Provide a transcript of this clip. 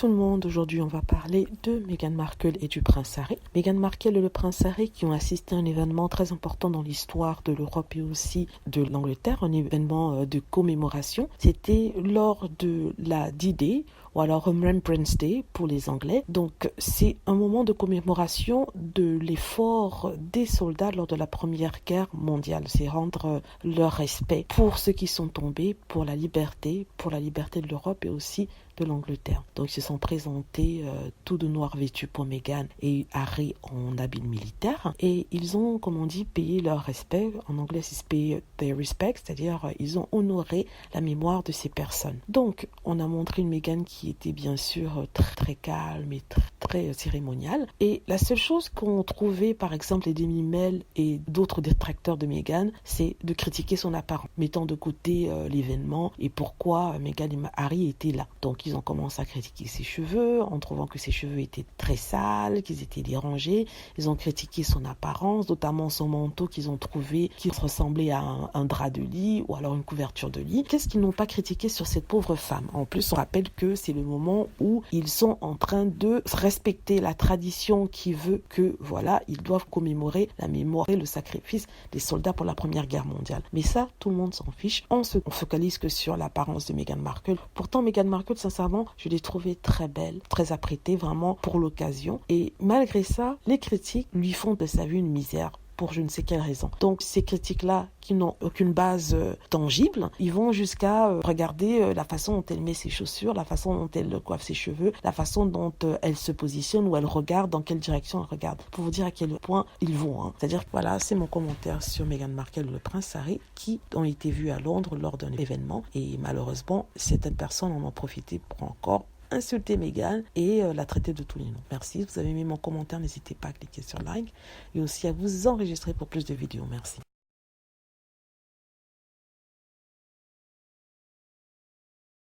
tout le monde, aujourd'hui on va parler de Meghan Markle et du prince Harry. Meghan Markle et le prince Harry qui ont assisté à un événement très important dans l'histoire de l'Europe et aussi de l'Angleterre, un événement de commémoration. C'était lors de la D-Day, ou alors Remembrance Day pour les Anglais. Donc c'est un moment de commémoration de l'effort des soldats lors de la Première Guerre mondiale. C'est rendre leur respect pour ceux qui sont tombés, pour la liberté de l'Europe et aussi de l'Angleterre. Donc ils se sont présentés tout de noir vêtus pour Meghan et Harry en habit militaire et ils ont, comme on dit, payé leur respect. En anglais, c'est pay their respect, c'est-à-dire ils ont honoré la mémoire de ces personnes. Donc on a montré une Meghan qui était bien sûr très, très calme et très cérémoniale. Et la seule chose qu'on trouvait, par exemple, les demi-mails et d'autres détracteurs de Meghan, c'est de critiquer son apparence, mettant de côté l'événement et pourquoi Meghan et Harry étaient là. Donc ils ont commencé à critiquer ses cheveux en trouvant que ses cheveux étaient très sales, qu'ils étaient dérangés. Ils ont critiqué son apparence, notamment son manteau qu'ils ont trouvé qui ressemblait à un drap de lit ou alors une couverture de lit. Qu'est-ce qu'ils n'ont pas critiqué sur cette pauvre femme? En plus, on rappelle que c'est le moment où ils sont en train de respecter la tradition qui veut que, voilà, ils doivent commémorer la mémoire et le sacrifice des soldats pour la Première Guerre mondiale. Mais ça, tout le monde s'en fiche. On focalise que sur l'apparence de Meghan Markle. Pourtant, Meghan Markle, sincèrement, je l'ai trouvée très belle, très apprêtée, vraiment pour l'occasion. Et malgré ça, les critiques lui font de sa vie une misère pour je ne sais quelle raison. Donc ces critiques-là qui n'ont aucune base tangible, ils vont jusqu'à regarder la façon dont elle met ses chaussures, la façon dont elle coiffe ses cheveux, la façon dont elle se positionne, où elle regarde, dans quelle direction elle regarde, pour vous dire à quel point ils vont. C'est-à-dire, voilà, c'est mon commentaire sur Meghan Markle et le prince Harry qui ont été vus à Londres lors d'un événement et malheureusement, certaines personnes en ont profité pour encore insulter Meghan et la traiter de tous les noms. Merci, si vous avez aimé mon commentaire, n'hésitez pas à cliquer sur like et aussi à vous enregistrer pour plus de vidéos. Merci.